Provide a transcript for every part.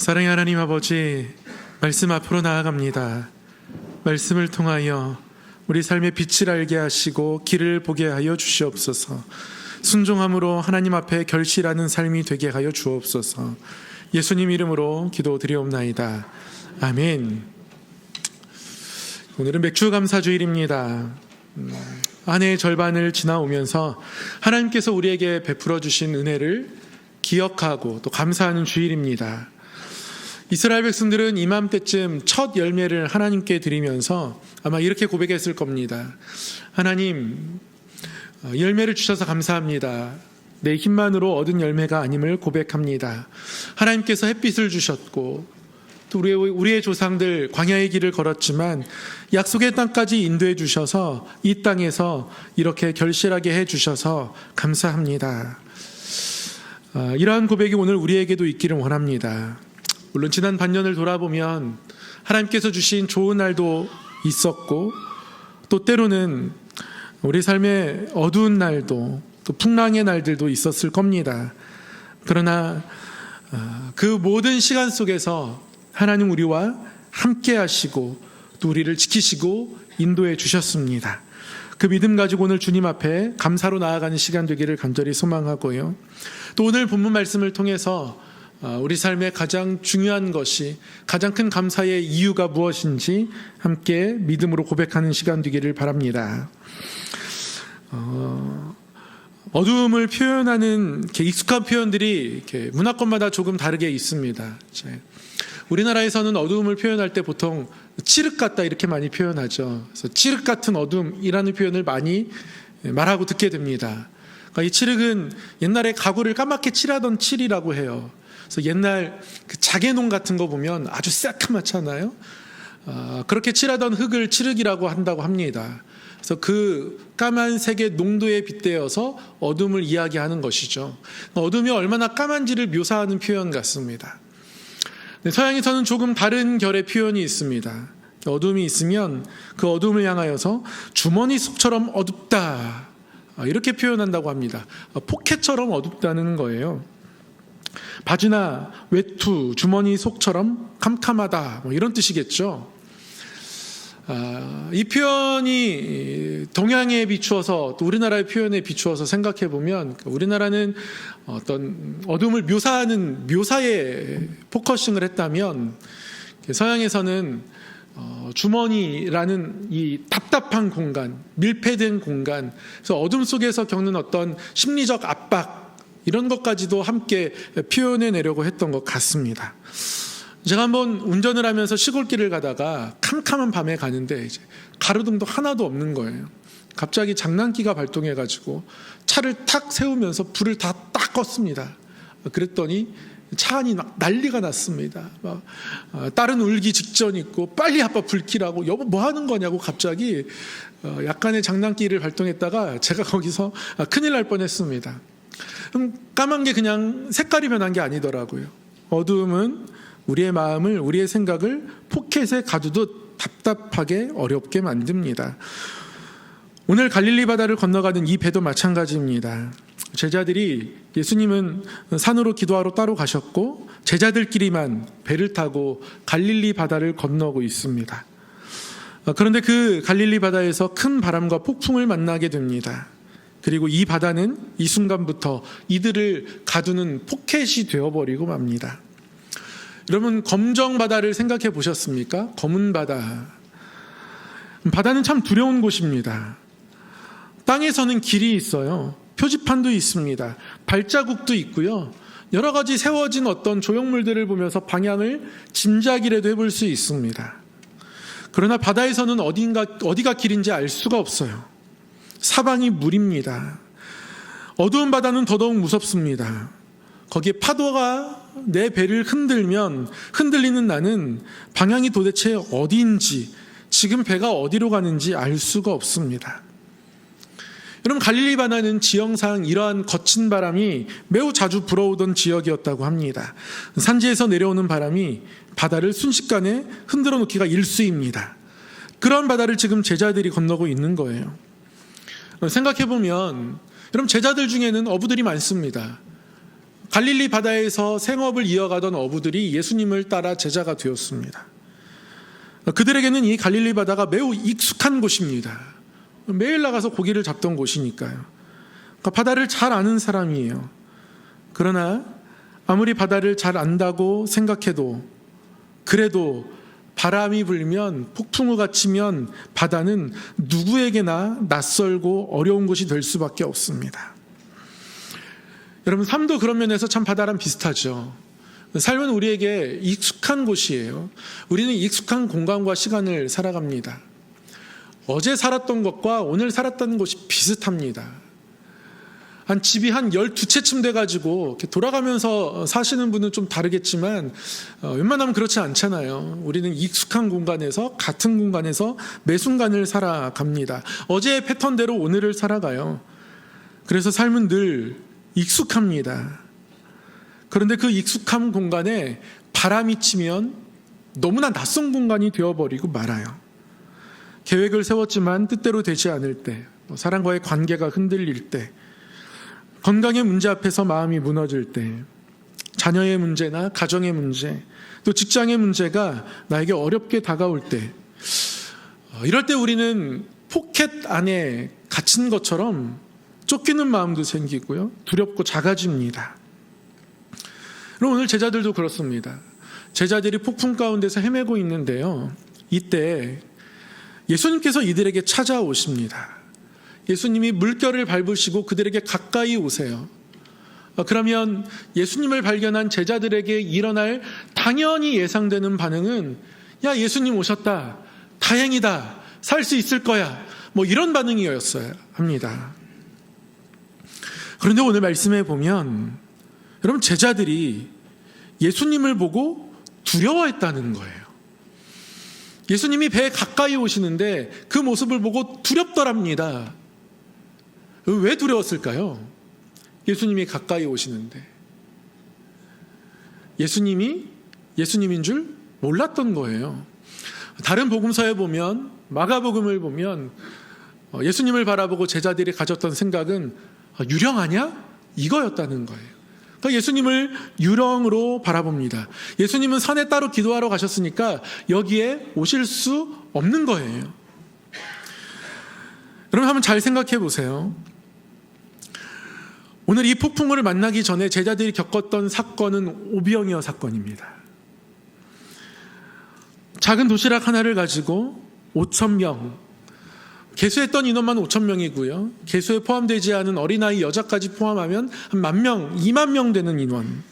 사랑의 하나님 아버지, 말씀 앞으로 나아갑니다. 말씀을 통하여 우리 삶의 빛을 알게 하시고 길을 보게 하여 주시옵소서. 순종함으로 하나님 앞에 결실하는 삶이 되게 하여 주옵소서. 예수님 이름으로 기도드리옵나이다. 아멘. 오늘은 맥주감사주일입니다. 한 해의 절반을 지나오면서 하나님께서 우리에게 베풀어 주신 은혜를 기억하고 또 감사하는 주일입니다. 이스라엘 백성들은 이맘때쯤 첫 열매를 하나님께 드리면서 아마 이렇게 고백했을 겁니다. 하나님, 열매를 주셔서 감사합니다. 내 힘만으로 얻은 열매가 아님을 고백합니다. 하나님께서 햇빛을 주셨고 또 우리의 조상들 광야의 길을 걸었지만 약속의 땅까지 인도해 주셔서 이 땅에서 이렇게 결실하게 해 주셔서 감사합니다. 이러한 고백이 오늘 우리에게도 있기를 원합니다. 물론 지난 반년을 돌아보면 하나님께서 주신 좋은 날도 있었고 또 때로는 우리 삶의 어두운 날도 또 풍랑의 날들도 있었을 겁니다. 그러나 그 모든 시간 속에서 하나님 우리와 함께 하시고 또 우리를 지키시고 인도해 주셨습니다. 그 믿음 가지고 오늘 주님 앞에 감사로 나아가는 시간 되기를 간절히 소망하고요. 또 오늘 본문 말씀을 통해서 우리 삶의 가장 중요한 것이, 가장 큰 감사의 이유가 무엇인지 함께 믿음으로 고백하는 시간 되기를 바랍니다. 어두움을 표현하는 이렇게 익숙한 표현들이 이렇게 문화권마다 조금 다르게 있습니다. 우리나라에서는 어두움을 표현할 때 보통 칠흑 같다 이렇게 많이 표현하죠. 그래서 칠흑 같은 어둠이라는 표현을 많이 말하고 듣게 됩니다. 그러니까 이 칠흑은 옛날에 가구를 까맣게 칠하던 칠이라고 해요. 그래서 옛날 그 자개농 같은 거 보면 아주 새카맣잖아요. 그렇게 칠하던 흙을 칠흑이라고 한다고 합니다. 그래서 그 까만색의 농도에 빗대어서 어둠을 이야기하는 것이죠. 어둠이 얼마나 까만지를 묘사하는 표현 같습니다. 서양에서는 조금 다른 결의 표현이 있습니다. 어둠이 있으면 그 어둠을 향하여서 주머니 속처럼 어둡다 이렇게 표현한다고 합니다. 포켓처럼 어둡다는 거예요. 바지나 외투, 주머니 속처럼 캄캄하다 이런 뜻이겠죠. 이 표현이 동양에 비추어서 또 우리나라의 표현에 비추어서 생각해 보면 우리나라는 어떤 어둠을 묘사하는 묘사에 포커싱을 했다면 서양에서는 주머니라는 이 답답한 공간, 밀폐된 공간, 그래서 어둠 속에서 겪는 어떤 심리적 압박 이런 것까지도 함께 표현해내려고 했던 것 같습니다. 제가 한번 운전을 하면서 시골길을 가다가 캄캄한 밤에 가는데 이제 가로등도 하나도 없는 거예요. 갑자기 장난기가 발동해가지고 차를 탁 세우면서 불을 다 딱 껐습니다. 그랬더니 차 안이 막 난리가 났습니다. 막 딸은 울기 직전 있고 빨리 아빠 불 켜라고, 여보 뭐 하는 거냐고 갑자기 약간의 장난기를 발동했다가 제가 거기서 큰일 날 뻔했습니다. 까만 게 그냥 색깔이 변한 게 아니더라고요. 어두움은 우리의 마음을, 우리의 생각을 포켓에 가두듯 답답하게 어렵게 만듭니다. 오늘 갈릴리 바다를 건너가는 이 배도 마찬가지입니다. 제자들이, 예수님은 산으로 기도하러 따로 가셨고 제자들끼리만 배를 타고 갈릴리 바다를 건너고 있습니다. 그런데 그 갈릴리 바다에서 큰 바람과 폭풍을 만나게 됩니다. 그리고 이 바다는 이 순간부터 이들을 가두는 포켓이 되어버리고 맙니다. 여러분, 검정 바다를 생각해 보셨습니까? 검은 바다. 바다는 참 두려운 곳입니다. 땅에서는 길이 있어요. 표지판도 있습니다. 발자국도 있고요. 여러 가지 세워진 어떤 조형물들을 보면서 방향을 짐작이라도 해볼 수 있습니다. 그러나 바다에서는 어디가 길인지 알 수가 없어요. 사방이 물입니다. 어두운 바다는 더더욱 무섭습니다. 거기에 파도가 내 배를 흔들면 흔들리는 나는 방향이 도대체 어디인지, 지금 배가 어디로 가는지 알 수가 없습니다. 여러분, 갈릴리 바다는 지형상 이러한 거친 바람이 매우 자주 불어오던 지역이었다고 합니다. 산지에서 내려오는 바람이 바다를 순식간에 흔들어 놓기가 일쑤입니다. 그런 바다를 지금 제자들이 건너고 있는 거예요. 생각해보면 여러분, 제자들 중에는 어부들이 많습니다. 갈릴리 바다에서 생업을 이어가던 어부들이 예수님을 따라 제자가 되었습니다. 그들에게는 이 갈릴리 바다가 매우 익숙한 곳입니다. 매일 나가서 고기를 잡던 곳이니까요. 그러니까 바다를 잘 아는 사람이에요. 그러나 아무리 바다를 잘 안다고 생각해도 그래도 바람이 불면, 폭풍우가 치면 바다는 누구에게나 낯설고 어려운 곳이 될 수밖에 없습니다. 여러분, 삶도 그런 면에서 참 바다랑 비슷하죠. 삶은 우리에게 익숙한 곳이에요. 우리는 익숙한 공간과 시간을 살아갑니다. 어제 살았던 것과 오늘 살았다는 곳이 비슷합니다. 집이 한 12채쯤 돼가지고 이렇게 돌아가면서 사시는 분은 좀 다르겠지만 웬만하면 그렇지 않잖아요. 우리는 익숙한 공간에서, 같은 공간에서 매 순간을 살아갑니다. 어제의 패턴대로 오늘을 살아가요. 그래서 삶은 늘 익숙합니다. 그런데 그 익숙한 공간에 바람이 치면 너무나 낯선 공간이 되어버리고 말아요. 계획을 세웠지만 뜻대로 되지 않을 때, 사람과의 관계가 흔들릴 때, 건강의 문제 앞에서 마음이 무너질 때, 자녀의 문제나 가정의 문제, 또 직장의 문제가 나에게 어렵게 다가올 때, 이럴 때 우리는 포켓 안에 갇힌 것처럼 쫓기는 마음도 생기고요, 두렵고 작아집니다. 그럼 오늘 제자들도 그렇습니다. 제자들이 폭풍 가운데서 헤매고 있는데요, 이때 예수님께서 이들에게 찾아오십니다. 예수님이 물결을 밟으시고 그들에게 가까이 오세요. 그러면 예수님을 발견한 제자들에게 일어날 당연히 예상되는 반응은, 야, 예수님 오셨다, 다행이다, 살 수 있을 거야, 이런 반응이었어야 합니다. 그런데 오늘 말씀에 보면 여러분, 제자들이 예수님을 보고 두려워했다는 거예요. 예수님이 배에 가까이 오시는데 그 모습을 보고 두렵더랍니다. 왜 두려웠을까요? 예수님이 가까이 오시는데. 예수님이 예수님인 줄 몰랐던 거예요. 다른 복음서에 보면, 마가복음을 보면 예수님을 바라보고 제자들이 가졌던 생각은 유령하냐? 이거였다는 거예요. 그러니까 예수님을 유령으로 바라봅니다. 예수님은 산에 따로 기도하러 가셨으니까 여기에 오실 수 없는 거예요. 여러분, 한번 잘 생각해 보세요. 오늘 이 폭풍우를 만나기 전에 제자들이 겪었던 사건은 오병이어 사건입니다. 작은 도시락 하나를 가지고 5,000명, 개수했던 인원만 5,000명이고요. 개수에 포함되지 않은 어린아이, 여자까지 포함하면 한 10,000명, 20,000명 되는 인원.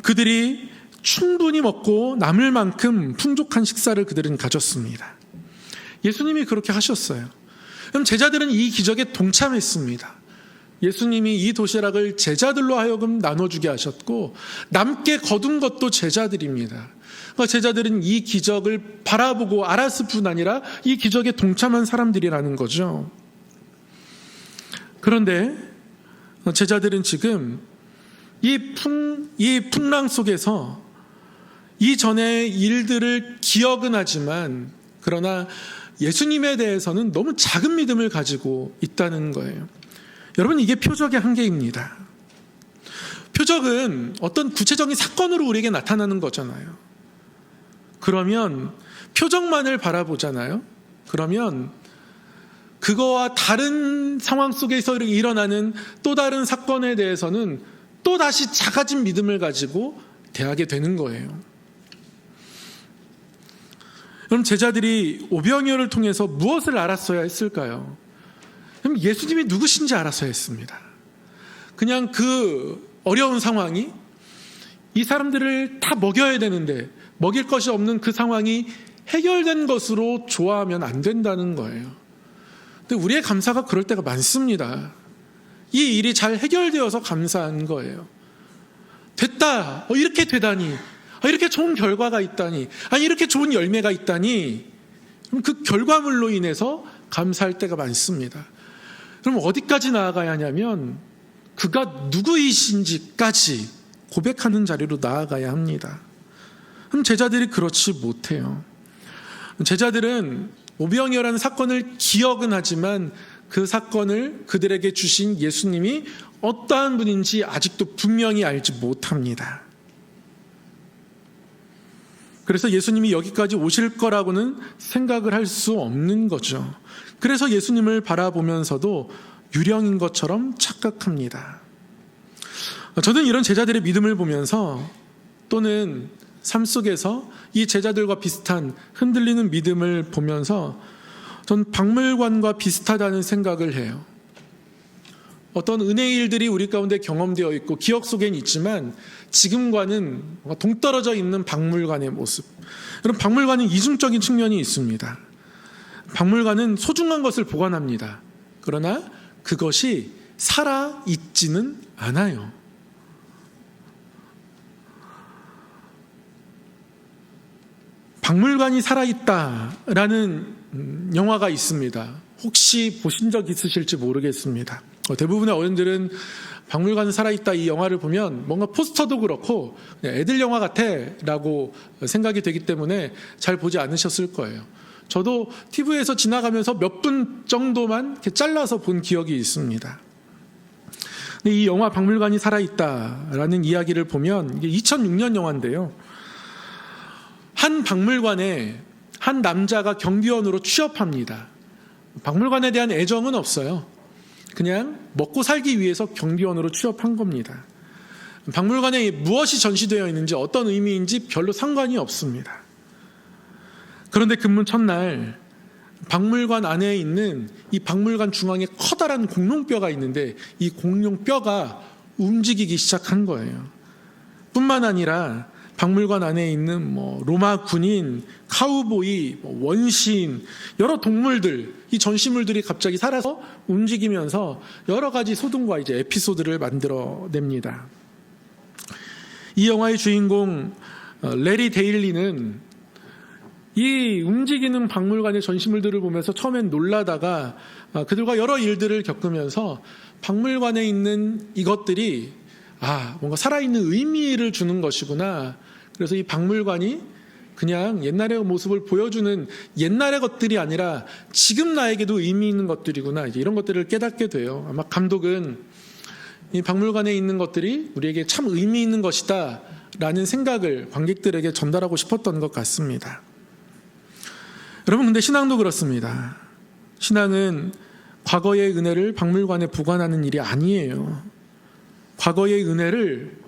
그들이 충분히 먹고 남을 만큼 풍족한 식사를 그들은 가졌습니다. 예수님이 그렇게 하셨어요. 그럼 제자들은 이 기적에 동참했습니다. 예수님이 이 도시락을 제자들로 하여금 나눠주게 하셨고, 남게 거둔 것도 제자들입니다. 그러니까 제자들은 이 기적을 바라보고 알았을 뿐 아니라 이 기적에 동참한 사람들이라는 거죠. 그런데 제자들은 지금 이 풍랑 속에서 이전의 일들을 기억은 하지만, 그러나 예수님에 대해서는 너무 작은 믿음을 가지고 있다는 거예요. 여러분, 이게 표적의 한계입니다. 표적은 어떤 구체적인 사건으로 우리에게 나타나는 거잖아요. 그러면 표적만을 바라보잖아요. 그러면 그거와 다른 상황 속에서 일어나는 또 다른 사건에 대해서는 또 다시 작아진 믿음을 가지고 대하게 되는 거예요. 그럼 제자들이 오병이어를 통해서 무엇을 알았어야 했을까요? 그럼 예수님이 누구신지 알았어야 했습니다. 그냥 그 어려운 상황이, 이 사람들을 다 먹여야 되는데 먹일 것이 없는 그 상황이 해결된 것으로 좋아하면 안 된다는 거예요. 근데 우리의 감사가 그럴 때가 많습니다. 이 일이 잘 해결되어서 감사한 거예요. 됐다, 이렇게 되다니, 이렇게 좋은 결과가 있다니, 이렇게 좋은 열매가 있다니, 그럼 그 결과물로 인해서 감사할 때가 많습니다. 그럼 어디까지 나아가야 하냐면 그가 누구이신지까지 고백하는 자리로 나아가야 합니다. 그럼 제자들이 그렇지 못해요. 제자들은 오병이어라는 사건을 기억은 하지만 그 사건을 그들에게 주신 예수님이 어떠한 분인지 아직도 분명히 알지 못합니다. 그래서 예수님이 여기까지 오실 거라고는 생각을 할 수 없는 거죠. 그래서 예수님을 바라보면서도 유령인 것처럼 착각합니다. 저는 이런 제자들의 믿음을 보면서 또는 삶 속에서 이 제자들과 비슷한 흔들리는 믿음을 보면서 전 박물관과 비슷하다는 생각을 해요. 어떤 은혜의 일들이 우리 가운데 경험되어 있고 기억 속엔 있지만 지금과는 동떨어져 있는 박물관의 모습. 여러분, 박물관은 이중적인 측면이 있습니다. 박물관은 소중한 것을 보관합니다. 그러나 그것이 살아있지는 않아요. 박물관이 살아있다라는 영화가 있습니다. 혹시 보신 적 있으실지 모르겠습니다. 대부분의 어른들은 박물관은 살아있다 이 영화를 보면 뭔가 포스터도 그렇고 애들 영화 같아 라고 생각이 되기 때문에 잘 보지 않으셨을 거예요. 저도 TV에서 지나가면서 몇 분 정도만 이렇게 잘라서 본 기억이 있습니다. 근데 이 영화 박물관이 살아있다라는 이야기를 보면 이게 2006년 영화인데요. 한 박물관에 한 남자가 경비원으로 취업합니다. 박물관에 대한 애정은 없어요. 그냥 먹고 살기 위해서 경비원으로 취업한 겁니다. 박물관에 무엇이 전시되어 있는지 어떤 의미인지 별로 상관이 없습니다. 그런데 근무 첫날 박물관 안에 있는 이 박물관 중앙에 커다란 공룡뼈가 있는데 이 공룡뼈가 움직이기 시작한 거예요. 뿐만 아니라 박물관 안에 있는 로마 군인, 카우보이, 원시인, 여러 동물들, 이 전시물들이 갑자기 살아서 움직이면서 여러 가지 소동과 이제 에피소드를 만들어냅니다. 이 영화의 주인공 레리 데일리는 이 움직이는 박물관의 전시물들을 보면서 처음엔 놀라다가 그들과 여러 일들을 겪으면서 박물관에 있는 이것들이 뭔가 살아있는 의미를 주는 것이구나. 그래서 이 박물관이 그냥 옛날의 모습을 보여주는 옛날의 것들이 아니라 지금 나에게도 의미 있는 것들이구나. 이제 이런 것들을 깨닫게 돼요. 아마 감독은 이 박물관에 있는 것들이 우리에게 참 의미 있는 것이다 라는 생각을 관객들에게 전달하고 싶었던 것 같습니다. 여러분, 근데 신앙도 그렇습니다. 신앙은 과거의 은혜를 박물관에 보관하는 일이 아니에요. 과거의 은혜를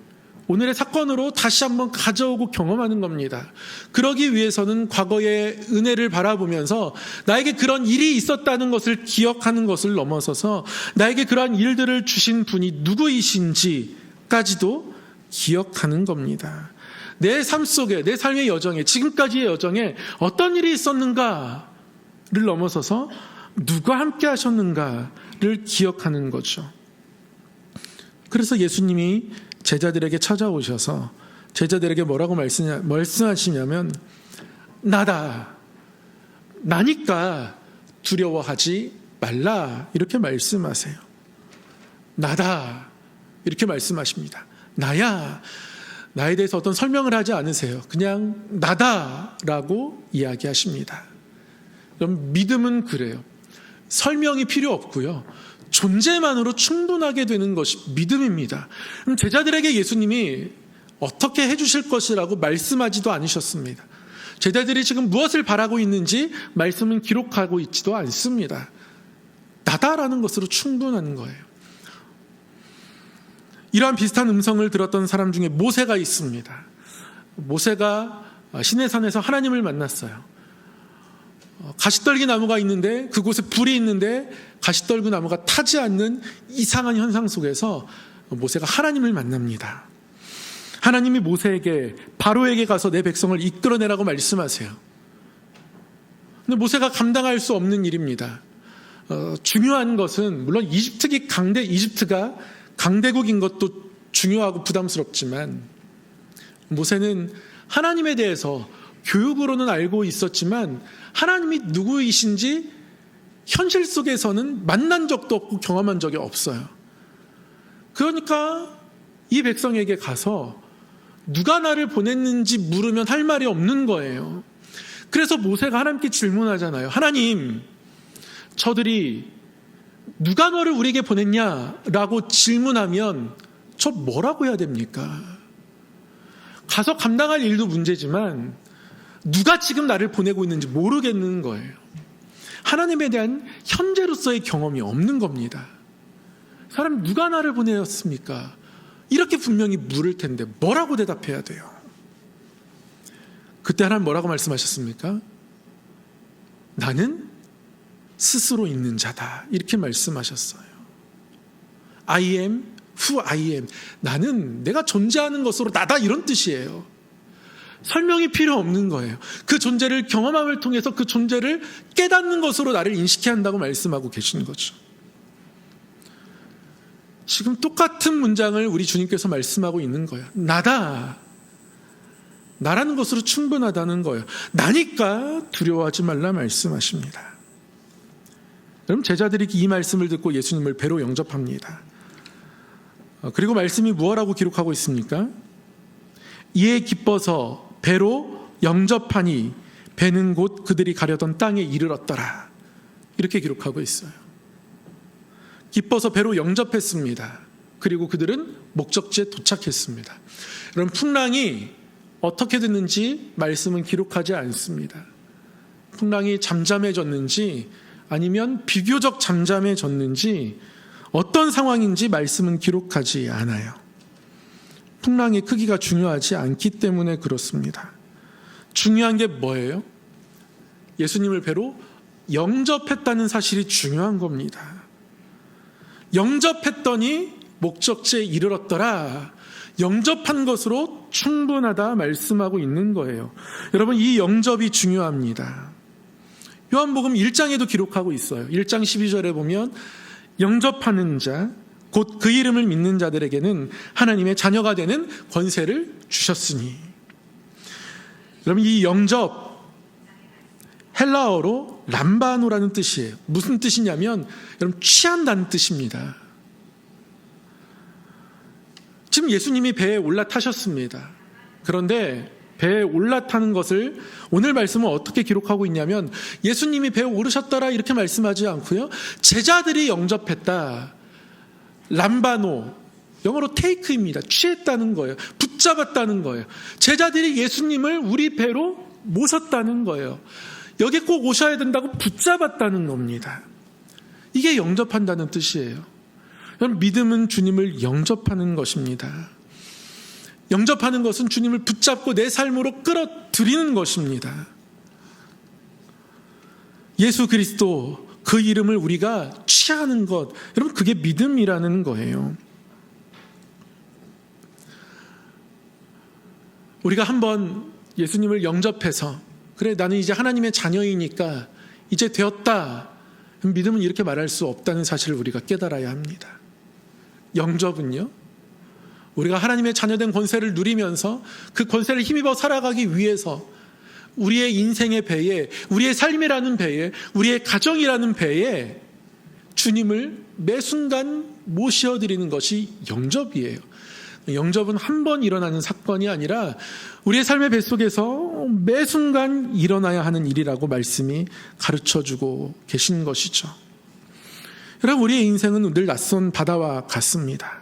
오늘의 사건으로 다시 한번 가져오고 경험하는 겁니다. 그러기 위해서는 과거의 은혜를 바라보면서 나에게 그런 일이 있었다는 것을 기억하는 것을 넘어서서 나에게 그러한 일들을 주신 분이 누구이신지까지도 기억하는 겁니다. 내 삶 속에, 내 삶의 여정에, 지금까지의 여정에 어떤 일이 있었는가를 넘어서서 누가 함께 하셨는가를 기억하는 거죠. 그래서 예수님이 제자들에게 찾아오셔서 제자들에게 뭐라고 말씀하시냐면 나다, 나니까 두려워하지 말라 이렇게 말씀하세요. 나다 이렇게 말씀하십니다. 나야, 나에 대해서 어떤 설명을 하지 않으세요. 그냥 나다라고 이야기하십니다. 그럼 믿음은 그래요. 설명이 필요 없고요. 존재만으로 충분하게 되는 것이 믿음입니다. 그럼 제자들에게 예수님이 어떻게 해주실 것이라고 말씀하지도 않으셨습니다. 제자들이 지금 무엇을 바라고 있는지 말씀은 기록하고 있지도 않습니다. 나다라는 것으로 충분한 거예요. 이러한 비슷한 음성을 들었던 사람 중에 모세가 있습니다. 모세가 시내산에서 하나님을 만났어요. 가시떨기 나무가 있는데 그곳에 불이 있는데 가시떨기 나무가 타지 않는 이상한 현상 속에서 모세가 하나님을 만납니다. 하나님이 모세에게 바로에게 가서 내 백성을 이끌어내라고 말씀하세요. 근데 모세가 감당할 수 없는 일입니다. 중요한 것은 물론 이집트가 강대국인 것도 중요하고 부담스럽지만 모세는 하나님에 대해서 교육으로는 알고 있었지만 하나님이 누구이신지 현실 속에서는 만난 적도 없고 경험한 적이 없어요. 그러니까 이 백성에게 가서 누가 나를 보냈는지 물으면 할 말이 없는 거예요. 그래서 모세가 하나님께 질문하잖아요. 하나님, 저들이 누가 너를 우리에게 보냈냐라고 질문하면 저 뭐라고 해야 됩니까? 가서 감당할 일도 문제지만 누가 지금 나를 보내고 있는지 모르겠는 거예요. 하나님에 대한 현재로서의 경험이 없는 겁니다. 사람 누가 나를 보내었습니까? 이렇게 분명히 물을 텐데 뭐라고 대답해야 돼요? 그때 하나님 뭐라고 말씀하셨습니까? 나는 스스로 있는 자다. 이렇게 말씀하셨어요. I am who I am. 나는 내가 존재하는 것으로 나다, 이런 뜻이에요. 설명이 필요 없는 거예요. 그 존재를 경험함을 통해서 그 존재를 깨닫는 것으로 나를 인식해야 한다고 말씀하고 계시는 거죠. 지금 똑같은 문장을 우리 주님께서 말씀하고 있는 거예요. 나다. 나라는 것으로 충분하다는 거예요. 나니까 두려워하지 말라 말씀하십니다. 여러분, 제자들이 이 말씀을 듣고 예수님을 배로 영접합니다. 그리고 말씀이 무엇라고 기록하고 있습니까? 이에 기뻐서 배로 영접하니 배는 곧 그들이 가려던 땅에 이르렀더라. 이렇게 기록하고 있어요. 기뻐서 배로 영접했습니다. 그리고 그들은 목적지에 도착했습니다. 여러분, 풍랑이 어떻게 됐는지 말씀은 기록하지 않습니다. 풍랑이 잠잠해졌는지 아니면 비교적 잠잠해졌는지 어떤 상황인지 말씀은 기록하지 않아요. 풍랑의 크기가 중요하지 않기 때문에 그렇습니다. 중요한 게 뭐예요? 예수님을 배로 영접했다는 사실이 중요한 겁니다. 영접했더니 목적지에 이르렀더라. 영접한 것으로 충분하다 말씀하고 있는 거예요. 여러분, 이 영접이 중요합니다. 요한복음 1장에도 기록하고 있어요. 1장 12절에 보면 영접하는 자, 곧 그 이름을 믿는 자들에게는 하나님의 자녀가 되는 권세를 주셨으니. 여러분, 이 영접 헬라어로 람바노라는 뜻이에요. 무슨 뜻이냐면 여러분, 취한다는 뜻입니다. 지금 예수님이 배에 올라타셨습니다. 그런데 배에 올라타는 것을 오늘 말씀은 어떻게 기록하고 있냐면 예수님이 배에 오르셨더라 이렇게 말씀하지 않고요. 제자들이 영접했다. 람바노, 영어로 테이크입니다. 취했다는 거예요. 붙잡았다는 거예요. 제자들이 예수님을 우리 배로 모셨다는 거예요. 여기 꼭 오셔야 된다고 붙잡았다는 겁니다. 이게 영접한다는 뜻이에요. 믿음은 주님을 영접하는 것입니다. 영접하는 것은 주님을 붙잡고 내 삶으로 끌어들이는 것입니다. 예수 그리스도, 그 이름을 우리가 취하는 것, 여러분, 그게 믿음이라는 거예요. 우리가 한번 예수님을 영접해서 그래, 나는 이제 하나님의 자녀이니까 이제 되었다, 믿음은 이렇게 말할 수 없다는 사실을 우리가 깨달아야 합니다. 영접은요, 우리가 하나님의 자녀된 권세를 누리면서 그 권세를 힘입어 살아가기 위해서 우리의 인생의 배에, 우리의 삶이라는 배에, 우리의 가정이라는 배에 주님을 매 순간 모셔드리는 것이 영접이에요. 영접은 한 번 일어나는 사건이 아니라 우리의 삶의 배 속에서 매 순간 일어나야 하는 일이라고 말씀이 가르쳐주고 계신 것이죠. 여러분, 우리의 인생은 늘 낯선 바다와 같습니다.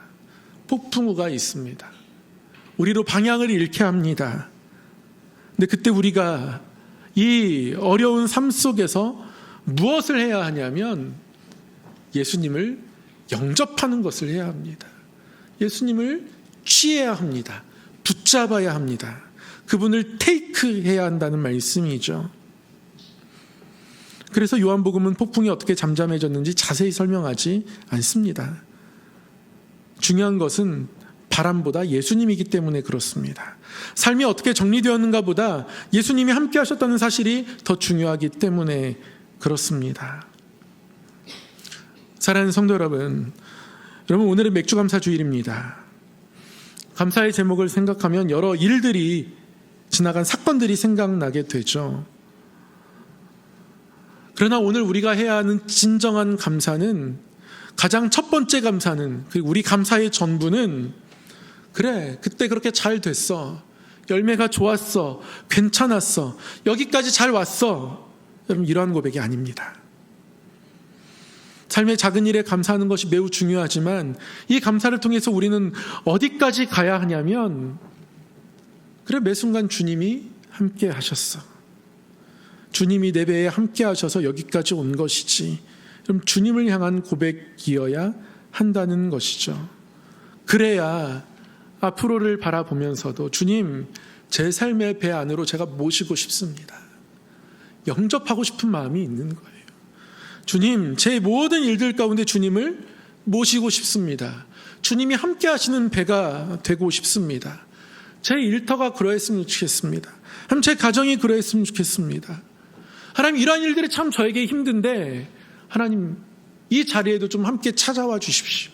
폭풍우가 있습니다. 우리로 방향을 잃게 합니다. 근데 그때 우리가 이 어려운 삶 속에서 무엇을 해야 하냐면 예수님을 영접하는 것을 해야 합니다. 예수님을 취해야 합니다. 붙잡아야 합니다. 그분을 테이크해야 한다는 말씀이죠. 그래서 요한복음은 폭풍이 어떻게 잠잠해졌는지 자세히 설명하지 않습니다. 중요한 것은 바람보다 예수님이기 때문에 그렇습니다. 삶이 어떻게 정리되었는가 보다 예수님이 함께 하셨다는 사실이 더 중요하기 때문에 그렇습니다. 사랑하는 성도 여러분, 오늘은 맥주감사 주일입니다. 감사의 제목을 생각하면 여러 일들이, 지나간 사건들이 생각나게 되죠. 그러나 오늘 우리가 해야 하는 진정한 감사는, 가장 첫 번째 감사는, 우리 감사의 전부는, 그래, 그때 그렇게 잘 됐어, 열매가 좋았어, 괜찮았어, 여기까지 잘 왔어, 여러분, 이러한 고백이 아닙니다. 삶의 작은 일에 감사하는 것이 매우 중요하지만 이 감사를 통해서 우리는 어디까지 가야 하냐면, 그래, 매 순간 주님이 함께 하셨어. 주님이 내 배에 함께 하셔서 여기까지 온 것이지. 그럼 주님을 향한 고백이어야 한다는 것이죠. 그래야 앞으로를 바라보면서도 주님, 제 삶의 배 안으로 제가 모시고 싶습니다. 영접하고 싶은 마음이 있는 거예요. 주님, 제 모든 일들 가운데 주님을 모시고 싶습니다. 주님이 함께 하시는 배가 되고 싶습니다. 제 일터가 그러했으면 좋겠습니다. 제 가정이 그러했으면 좋겠습니다. 하나님, 이러한 일들이 참 저에게 힘든데 하나님, 이 자리에도 좀 함께 찾아와 주십시오.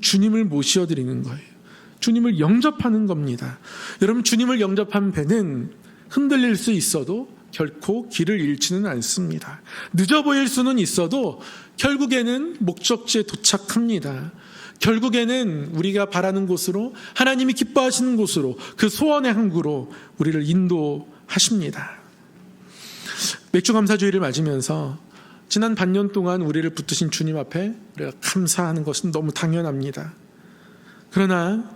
주님을 모셔드리는 거예요. 주님을 영접하는 겁니다. 여러분, 주님을 영접한 배는 흔들릴 수 있어도 결코 길을 잃지는 않습니다. 늦어 보일 수는 있어도 결국에는 목적지에 도착합니다. 결국에는 우리가 바라는 곳으로, 하나님이 기뻐하시는 곳으로, 그 소원의 항구로 우리를 인도하십니다. 맥주감사주의를 맞으면서 지난 반년 동안 우리를 붙드신 주님 앞에 우리가 감사하는 것은 너무 당연합니다. 그러나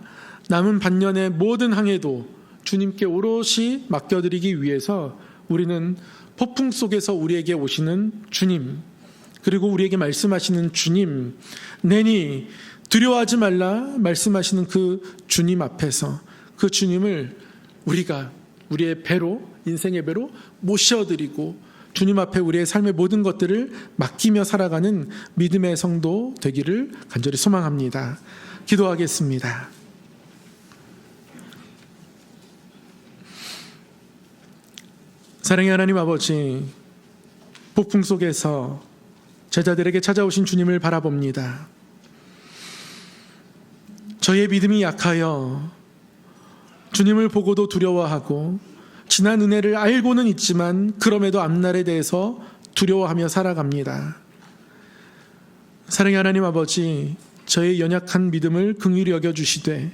남은 반년의 모든 항해도 주님께 오롯이 맡겨드리기 위해서 우리는 폭풍 속에서 우리에게 오시는 주님, 그리고 우리에게 말씀하시는 주님, 내니 두려워하지 말라 말씀하시는 그 주님 앞에서 그 주님을 우리가 우리의 배로, 인생의 배로 모셔드리고 주님 앞에 우리의 삶의 모든 것들을 맡기며 살아가는 믿음의 성도 되기를 간절히 소망합니다. 기도하겠습니다. 사랑의 하나님 아버지, 폭풍 속에서 제자들에게 찾아오신 주님을 바라봅니다. 저의 믿음이 약하여 주님을 보고도 두려워하고 지난 은혜를 알고는 있지만 그럼에도 앞날에 대해서 두려워하며 살아갑니다. 사랑의 하나님 아버지, 저의 연약한 믿음을 긍휼히 여겨주시되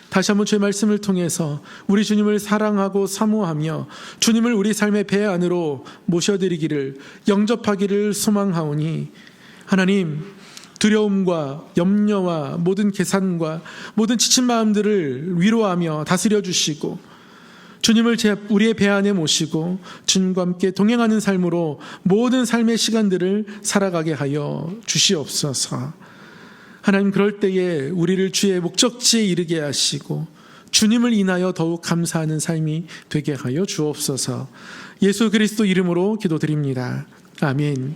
다시 한번 주의 말씀을 통해서 우리 주님을 사랑하고 사모하며 주님을 우리 삶의 배 안으로 모셔드리기를, 영접하기를 소망하오니 하나님, 두려움과 염려와 모든 계산과 모든 지친 마음들을 위로하며 다스려 주시고 주님을 우리의 배 안에 모시고 주님과 함께 동행하는 삶으로 모든 삶의 시간들을 살아가게 하여 주시옵소서. 하나님, 그럴 때에 우리를 주의 목적지에 이르게 하시고 주님을 인하여 더욱 감사하는 삶이 되게 하여 주옵소서. 예수 그리스도 이름으로 기도드립니다. 아멘.